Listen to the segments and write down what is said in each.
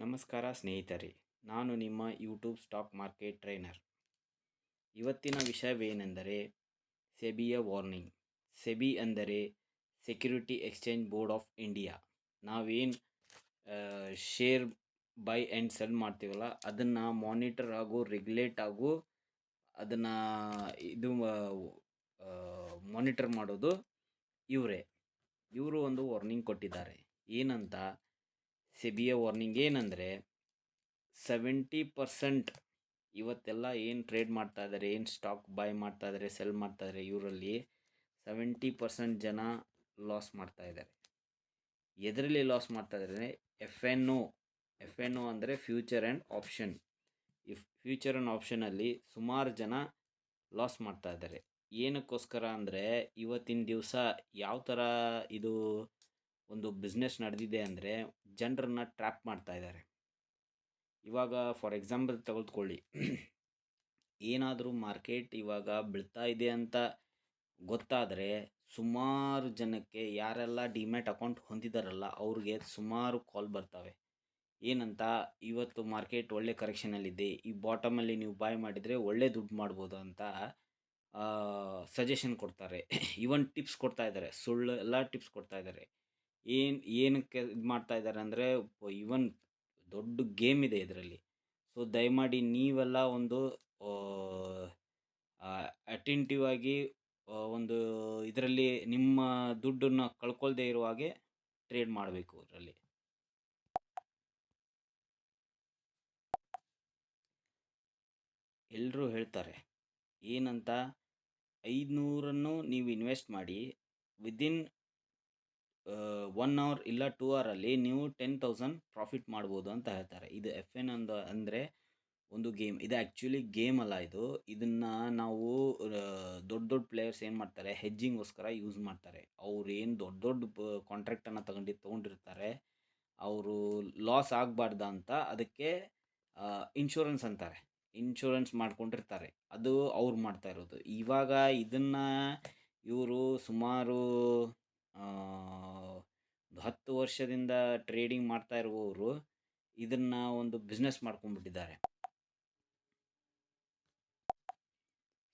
ನಮಸ್ಕಾರ ಸ್ನೇಹಿತರೆ, ನಾನು ನಿಮ್ಮ ಯೂಟ್ಯೂಬ್ ಸ್ಟಾಕ್ ಮಾರ್ಕೆಟ್ ಟ್ರೈನರ್. ಇವತ್ತಿನ ವಿಷಯವೇನೆಂದರೆ ಸೆಬಿಯ ವಾರ್ನಿಂಗ್. ಸೆಬಿ ಅಂದರೆ security exchange board of India. ನಾವೇನು ಶೇರ್ ಬೈ ಆ್ಯಂಡ್ ಸೆಲ್ ಮಾಡ್ತೀವಲ್ಲ, ಅದನ್ನು ಮಾನಿಟರ್ ಹಾಗೂ ರೆಗ್ಯುಲೇಟ್ ಹಾಗೂ ಅದನ್ನು ಇದು ಮಾನಿಟರ್ ಮಾಡೋದು ಇವರೇ. ಇವರು ಒಂದು ವಾರ್ನಿಂಗ್ ಕೊಟ್ಟಿದ್ದಾರೆ. ಏನಂತ? ಸೆಬಿಯ ವಾರ್ನಿಂಗ್ ಏನಂದರೆ 70% ಇವತ್ತೆಲ್ಲ ಏನು ಟ್ರೇಡ್ ಮಾಡ್ತಾ ಇದ್ದಾರೆ, ಏನು ಸ್ಟಾಕ್ ಬೈ ಮಾಡ್ತಾ ಇದ್ದಾರೆ, ಸೆಲ್ ಮಾಡ್ತಾ ಇದ್ದಾರೆ, ಇವರಲ್ಲಿ 70% ಜನ ಲಾಸ್ ಮಾಡ್ತಾ ಇದ್ದಾರೆ. ಎದರಲ್ಲಿ ಲಾಸ್ ಮಾಡ್ತಾ ಇದ್ದಾರೆ? ಎಫ್ ಎನ್ ಒ ಅಂದರೆ ಫ್ಯೂಚರ್ ಆ್ಯಂಡ್ ಆಪ್ಷನ್. ಈ ಫ್ಯೂಚರ್ ಆ್ಯಂಡ್ ಆಪ್ಷನಲ್ಲಿ ಸುಮಾರು ಜನ ಲಾಸ್ ಮಾಡ್ತಾ ಇದ್ದಾರೆ. ಏನಕ್ಕೋಸ್ಕರ ಅಂದರೆ ಇವತ್ತಿನ ದಿವಸ ಯಾವ ಥರ ಇದು ಒಂದು ಬಿಸ್ನೆಸ್ ನಡೆದಿದೆ ಅಂದರೆ ಜನರನ್ನ ಟ್ರ್ಯಾಪ್ ಮಾಡ್ತಾ ಇದ್ದಾರೆ. ಇವಾಗ ಫಾರ್ ಎಕ್ಸಾಂಪಲ್ ತೆಗೆದುಕೊಳ್ಳಿ, ಏನಾದರೂ ಮಾರ್ಕೆಟ್ ಇವಾಗ ಬೀಳ್ತಾ ಇದೆ ಅಂತ ಗೊತ್ತಾದರೆ ಸುಮಾರು ಜನಕ್ಕೆ, ಯಾರೆಲ್ಲ ಡಿಮ್ಯಾಟ್ ಅಕೌಂಟ್ ಹೊಂದಿದಾರಲ್ಲ ಅವ್ರಿಗೆ ಸುಮಾರು ಕಾಲ್ ಬರ್ತವೆ. ಏನಂತ? ಇವತ್ತು ಮಾರ್ಕೆಟ್ ಒಳ್ಳೆ ಕರೆಕ್ಷನಲ್ಲಿದೆ, ಈ ಬಾಟಮಲ್ಲಿ ನೀವು ಬಾಯ್ ಮಾಡಿದರೆ ಒಳ್ಳೆ ದುಡ್ಡು ಮಾಡ್ಬೋದು ಅಂತ ಸಜೆಷನ್ ಕೊಡ್ತಾರೆ. ಇವನ್ ಟಿಪ್ಸ್ ಕೊಡ್ತಾ ಇದ್ದಾರೆ, ಸುಳ್ಳು ಎಲ್ಲ ಟಿಪ್ಸ್ ಕೊಡ್ತಾ ಇದ್ದಾರೆ. ಏನಕ್ಕೆ ಇದು ಮಾಡ್ತಾ ಇದ್ದಾರೆ ಅಂದರೆ ಇವನ್ ದೊಡ್ಡ ಗೇಮ್ ಇದೆ ಇದರಲ್ಲಿ. ಸೊ ದಯಮಾಡಿ ನೀವೆಲ್ಲ ಒಂದು ಅಟೆಂಟಿವ್ ಆಗಿ ಒಂದು ಇದರಲ್ಲಿ ನಿಮ್ಮ ದುಡ್ಡನ್ನು ಕಳ್ಕೊಳ್ದೇ ಇರುವ ಹಾಗೆ ಟ್ರೇಡ್ ಮಾಡಬೇಕು. ಇದರಲ್ಲಿ ಎಲ್ಲರೂ ಹೇಳ್ತಾರೆ ಏನಂತ, 500 ನೀವು ಇನ್ವೆಸ್ಟ್ ಮಾಡಿ ವಿದಿನ್ 1 ಅವರ್ ಇಲ್ಲ 2 ಅವರಲ್ಲಿ ನೀವು 10,000 ಪ್ರಾಫಿಟ್ ಮಾಡ್ಬೋದು ಅಂತ ಹೇಳ್ತಾರೆ. ಇದು ಎಫ್ ಎನ್ ಅಂದರೆ ಒಂದು ಗೇಮ್. ಇದು ಆ್ಯಕ್ಚುಲಿ ಗೇಮ್ ಅಲ್ಲ. ಇದನ್ನು ನಾವು ದೊಡ್ಡ ದೊಡ್ಡ ಪ್ಲೇಯರ್ಸ್ ಏನು ಮಾಡ್ತಾರೆ, ಹೆಜ್ಜಿಂಗೋಸ್ಕರ ಯೂಸ್ ಮಾಡ್ತಾರೆ. ಅವ್ರು ಏನು ದೊಡ್ಡ ದೊಡ್ಡ ಕಾಂಟ್ರಾಕ್ಟನ್ನು ತೊಗೊಂಡಿರ್ತಾರೆ, ಅವರು ಲಾಸ್ ಆಗಬಾರ್ದು ಅಂತ ಅದಕ್ಕೆ ಇನ್ಶೂರೆನ್ಸ್ ಅಂತಾರೆ. ಇನ್ಶೂರೆನ್ಸ್ ಮಾಡ್ಕೊಂಡಿರ್ತಾರೆ. ಅದು ಅವ್ರು ಮಾಡ್ತಾ ಇರೋದು. ಇವಾಗ ಇದನ್ನು ಇವರು ಸುಮಾರು 10 ವರ್ಷದಿಂದ ಟ್ರೇಡಿಂಗ್ ಮಾಡ್ತಾ ಇರುವವರು ಇದನ್ನು ಒಂದು ಬಿಸ್ನೆಸ್ ಮಾಡ್ಕೊಂಡ್ಬಿಟ್ಟಿದ್ದಾರೆ.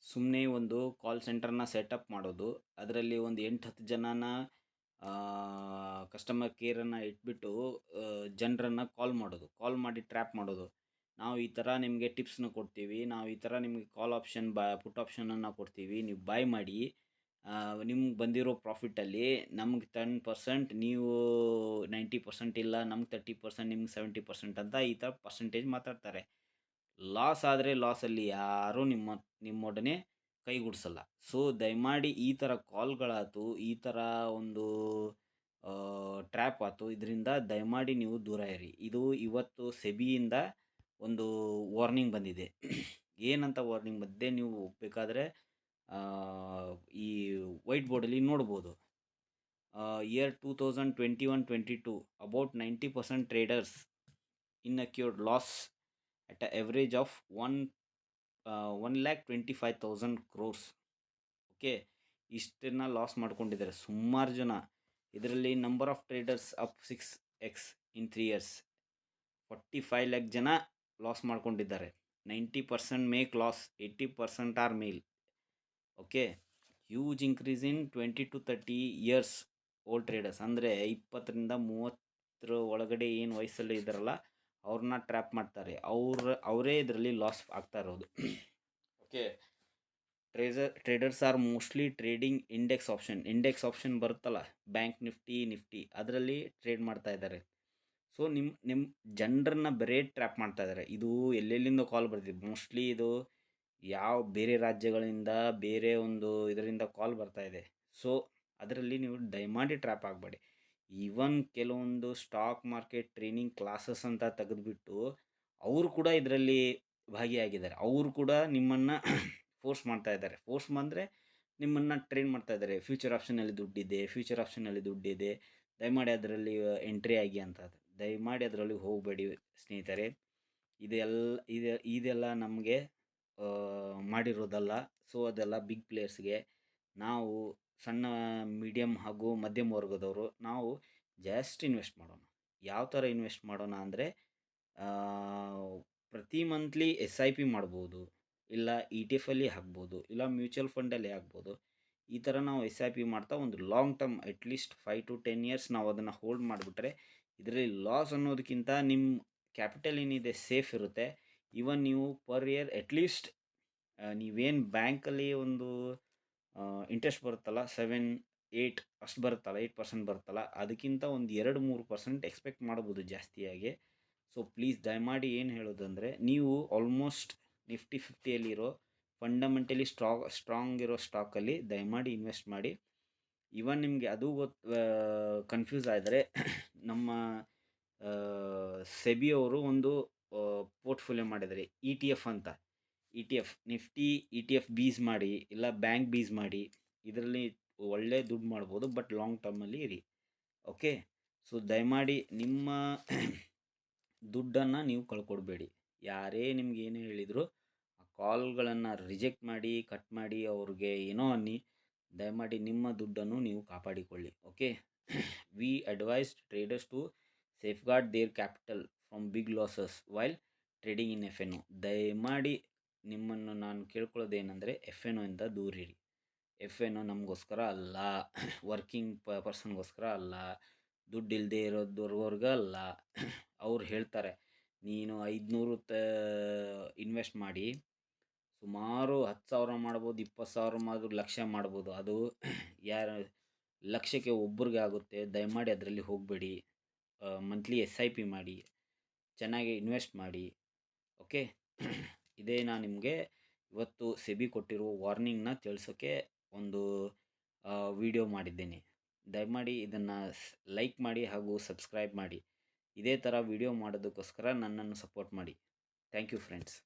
ಸುಮ್ಮನೆ ಒಂದು ಕಾಲ್ ಸೆಂಟರ್ನ ಸೆಟಪ್ ಮಾಡೋದು, ಅದರಲ್ಲಿ ಒಂದು 8-10 ಜನನ ಕಸ್ಟಮರ್ ಕೇರನ್ನು ಇಟ್ಬಿಟ್ಟು ಜನರನ್ನು ಕಾಲ್ ಮಾಡಿ ಟ್ರ್ಯಾಪ್ ಮಾಡೋದು. ನಾವು ಈ ಥರ ನಿಮಗೆ ಟಿಪ್ಸ್ನ ಕೊಡ್ತೀವಿ, ನಾವು ಈ ಥರ ನಿಮಗೆ ಕಾಲ್ ಆಪ್ಷನ್ ಪುಟ್ ಆಪ್ಷನನ್ನು ಕೊಡ್ತೀವಿ, ನೀವು ಬೈ ಮಾಡಿ ನಿಮ್ಗೆ ಬಂದಿರೋ ಪ್ರಾಫಿಟಲ್ಲಿ ನಮ್ಗೆ 10%, ನೀವು 90% ಇಲ್ಲ, ನಮ್ಗೆ 30%, ನಿಮ್ಗೆ 70% ಅಂತ ಈ ಥರ ಪರ್ಸೆಂಟೇಜ್ ಮಾತಾಡ್ತಾರೆ. ಲಾಸ್ ಆದರೆ ಲಾಸಲ್ಲಿ ಯಾರೂ ನಿಮ್ಮೊಡನೆ ಕೈಗೂಡಿಸಲ್ಲ. ಸೊ ದಯಮಾಡಿ ಈ ಥರ ಕಾಲ್ಗಳಾಯ್ತು, ಈ ಥರ ಒಂದು ಟ್ರ್ಯಾಪ್ ಆಯ್ತು, ಇದರಿಂದ ದಯಮಾಡಿ ನೀವು ದೂರ ಇರಿ. ಇದು ಇವತ್ತು ಸೆಬಿಯಿಂದ ಒಂದು ವಾರ್ನಿಂಗ್ ಬಂದಿದೆ. ಏನಂತ ವಾರ್ನಿಂಗ್ ಬಂದಿದೆ ನೀವು ಬೇಕಾದರೆ ಈ ವೈಟ್ ಬೋರ್ಡಲ್ಲಿ ನೋಡ್ಬೋದು. Year 2021-22 about 90% traders incurred loss at an average of 1,25,000 crores. Okay, ಇಷ್ಟನ್ನು ಲಾಸ್ ಮಾಡ್ಕೊಂಡಿದ್ದಾರೆ ಸುಮಾರು ಜನ. ಇದರಲ್ಲಿ number of traders up 6x in 3 years. 45 lakh ಜನ ಲಾಸ್ ಮಾಡ್ಕೊಂಡಿದ್ದಾರೆ. 90% make loss, 80% are male. Okay, huge increase in 20 to 30 years old traders. ಅಂದರೆ 20ರಿಂದ 30 ಒಳಗಡೆ ಏನು ವಯಸ್ಸಲ್ಲಿ ಇದ್ದಾರಲ್ಲ ಅವ್ರನ್ನ ಟ್ರ್ಯಾಪ್ ಮಾಡ್ತಾರೆ. ಅವರೇ ಇದರಲ್ಲಿ ಲಾಸ್ ಆಗ್ತಾ ಇರೋದು. Okay, traders are mostly trading index option ಬರುತ್ತಲ್ಲ, ಬ್ಯಾಂಕ್ ನಿಫ್ಟಿ ಅದರಲ್ಲಿ ಟ್ರೇಡ್ ಮಾಡ್ತಾ ಇದ್ದಾರೆ. ಸೊ ನಿಮ್ಮ ಜನರನ್ನ ಬರೀ ಟ್ರ್ಯಾಪ್ ಮಾಡ್ತಾ ಇದ್ದಾರೆ. ಇದು ಎಲ್ಲೆಲ್ಲಿಂದ ಕಾಲ್ ಬರ್ತಿದೆ, ಮೋಸ್ಟ್ಲಿ ಇದು ಯಾವ ಬೇರೆ ರಾಜ್ಯಗಳಿಂದ, ಬೇರೆ ಒಂದು ಇದರಿಂದ ಕಾಲ್ ಬರ್ತಾ ಇದೆ. ಸೊ ಅದರಲ್ಲಿ ನೀವು ದಯಮಾಡಿ ಟ್ರ್ಯಾಪ್ ಆಗಬೇಡಿ. ಈವನ್ ಕೆಲವೊಂದು ಸ್ಟಾಕ್ ಮಾರ್ಕೆಟ್ ಟ್ರೈನಿಂಗ್ ಕ್ಲಾಸಸ್ ಅಂತ ತೆಗೆದುಬಿಟ್ಟು ಅವರು ಕೂಡ ಇದರಲ್ಲಿ ಭಾಗಿಯಾಗಿದ್ದಾರೆ. ಅವರು ಕೂಡ ನಿಮ್ಮನ್ನು ಫೋರ್ಸ್ ಮಾಡ್ತಾ ಇದ್ದಾರೆ. ಫೋರ್ಸ್ ಅಂದರೆ ನಿಮ್ಮನ್ನು ಟ್ರೈನ್ ಮಾಡ್ತಾ ಇದ್ದಾರೆ. ಫ್ಯೂಚರ್ ಆಪ್ಷನಲ್ಲಿ ದುಡ್ಡಿದೆ, ದಯಮಾಡಿ ಅದರಲ್ಲಿ ಎಂಟ್ರಿ ಆಗಿ ಅಂತ. ದಯಮಾಡಿ ಅದರಲ್ಲಿ ಹೋಗಬೇಡಿ ಸ್ನೇಹಿತರೆ. ಇದೆಲ್ಲ ನಮಗೆ ಮಾಡಿರೋದಲ್ಲ. ಸೊ ಅದೆಲ್ಲ ಬಿಗ್ ಪ್ಲೇಯರ್ಸ್ಗೆ. ನಾವು ಸಣ್ಣ ಮೀಡಿಯಮ್ ಹಾಗೂ ಮಧ್ಯಮ ವರ್ಗದವರು ನಾವು ಜಸ್ಟ್ ಇನ್ವೆಸ್ಟ್ ಮಾಡೋಣ. ಯಾವ ಥರ ಇನ್ವೆಸ್ಟ್ ಮಾಡೋಣ ಅಂದರೆ ಪ್ರತಿ ಮಂತ್ಲಿ SIP ಮಾಡ್ಬೋದು, ಇಲ್ಲ ETF ಹಾಕ್ಬೋದು, ಇಲ್ಲ ಮ್ಯೂಚುವಲ್ ಫಂಡಲ್ಲಿ ಹಾಕ್ಬೋದು. ಈ ಥರ ನಾವು SIP ಮಾಡ್ತಾ ಒಂದು long term at least 5 to 10 years ನಾವು ಅದನ್ನು ಹೋಲ್ಡ್ ಮಾಡಿಬಿಟ್ರೆ ಇದರಲ್ಲಿ ಲಾಸ್ ಅನ್ನೋದಕ್ಕಿಂತ ನಿಮ್ಮ ಕ್ಯಾಪಿಟಲ್ ಏನಿದೆ ಸೇಫ್ ಇರುತ್ತೆ. ಈವನ್ ನೀವು ಪರ್ ಇಯರ್ ಅಟ್ಲೀಸ್ಟ್ ನೀವೇನು ಬ್ಯಾಂಕಲ್ಲಿ ಒಂದು ಇಂಟ್ರೆಸ್ಟ್ ಬರುತ್ತಲ್ಲ 7-8 ಅಷ್ಟು ಬರುತ್ತಲ್ಲ, 8% ಬರುತ್ತಲ್ಲ, ಅದಕ್ಕಿಂತ ಒಂದು 2-3% ಎಕ್ಸ್ಪೆಕ್ಟ್ ಮಾಡ್ಬೋದು ಜಾಸ್ತಿಯಾಗಿ. ಸೊ ಪ್ಲೀಸ್ ದಯಮಾಡಿ ಏನು ಹೇಳೋದಂದರೆ, ನೀವು ಆಲ್ಮೋಸ್ಟ್ ನಿಫ್ಟಿ 50ಯಲ್ಲಿರೋ ಫಂಡಮೆಂಟಲಿ ಸ್ಟ್ರಾಂಗ್ ಇರೋ ಸ್ಟಾಕಲ್ಲಿ ದಯಮಾಡಿ ಇನ್ವೆಸ್ಟ್ ಮಾಡಿ. ಇವನ್ ನಿಮಗೆ ಅದು ಕನ್ಫ್ಯೂಸ್ ಆದರೆ ನಮ್ಮ ಸೆಬಿ ಅವರು ಒಂದು ಪೋರ್ಟ್ಫೋಲಿಯೋ ಮಾಡಿದ್ದಾರೆ ETF ಅಂತ. ETF ನಿಫ್ಟಿ ETF ಬೀಸ್ ಮಾಡಿ, ಇಲ್ಲ ಬ್ಯಾಂಕ್ ಬೀಸ್ ಮಾಡಿ, ಇದರಲ್ಲಿ ಒಳ್ಳೆ ದುಡ್ಡು ಮಾಡ್ಬೋದು, ಬಟ್ ಲಾಂಗ್ ಟರ್ಮಲ್ಲಿ ಇರಿ. ಓಕೆ, ಸೊ ದಯಮಾಡಿ ನಿಮ್ಮ ದುಡ್ಡನ್ನು ನೀವು ಕಳ್ಕೊಡ್ಬೇಡಿ. ಯಾರೇ ನಿಮ್ಗೆ ಏನೇ ಹೇಳಿದ್ರು ಆ ಕಾಲ್ಗಳನ್ನು ರಿಜೆಕ್ಟ್ ಮಾಡಿ, ಕಟ್ ಮಾಡಿ, ಅವ್ರಿಗೆ ಏನೋ ಅನ್ನಿ, ದಯಮಾಡಿ ನಿಮ್ಮ ದುಡ್ಡನ್ನು ನೀವು ಕಾಪಾಡಿಕೊಳ್ಳಿ. Okay, we advised traders to safeguard their capital from big losses while trading in FNO. ದಯಮಾಡಿ ನಿಮ್ಮನ್ನು ನಾನು ಕೇಳ್ಕೊಳ್ಳೋದೇನೆಂದರೆ FNO ಇಂದ ದೂರಿರಿ. FNO ನಮಗೋಸ್ಕರ ಅಲ್ಲ, ವರ್ಕಿಂಗ್ ಪರ್ಸನ್ಗೋಸ್ಕರ ಅಲ್ಲ, ದುಡ್ಡು ಇಲ್ಲದೆ ಇರೋದವ್ರಿಗ ಅಲ್ಲ. ಅವ್ರು ಹೇಳ್ತಾರೆ ನೀನು 500 ಇನ್ವೆಸ್ಟ್ ಮಾಡಿ ಸುಮಾರು 10,000 ಮಾಡ್ಬೋದು, 20,000 ಮಾಡ್ಬೋದು, ಲಕ್ಷ ಮಾಡ್ಬೋದು. ಅದು ಯಾರು ಲಕ್ಷಕ್ಕೆ ಒಬ್ರಿಗೆ ಆಗುತ್ತೆ. ದಯಮಾಡಿ ಅದರಲ್ಲಿ ಹೋಗಬೇಡಿ. ಮಂತ್ಲಿ SIP ಮಾಡಿ, ಚೆನ್ನಾಗಿ ಇನ್ವೆಸ್ಟ್ ಮಾಡಿ. ಓಕೆ, ಇದೇ ನಾನು ನಿಮಗೆ ಇವತ್ತು ಸೆಬಿ ಕೊಟ್ಟಿರೋ ವಾರ್ನಿಂಗ್ನ ತಿಳಿಸೋಕ್ಕೆ ಒಂದು ವಿಡಿಯೋ ಮಾಡಿದ್ದೇನೆ. ದಯಮಾಡಿ ಇದನ್ನು ಲೈಕ್ ಮಾಡಿ ಹಾಗೂ ಸಬ್ಸ್ಕ್ರೈಬ್ ಮಾಡಿ. ಇದೇ ಥರ ವಿಡಿಯೋ ಮಾಡೋದಕ್ಕೋಸ್ಕರ ನನ್ನನ್ನು ಸಪೋರ್ಟ್ ಮಾಡಿ. Thank you friends.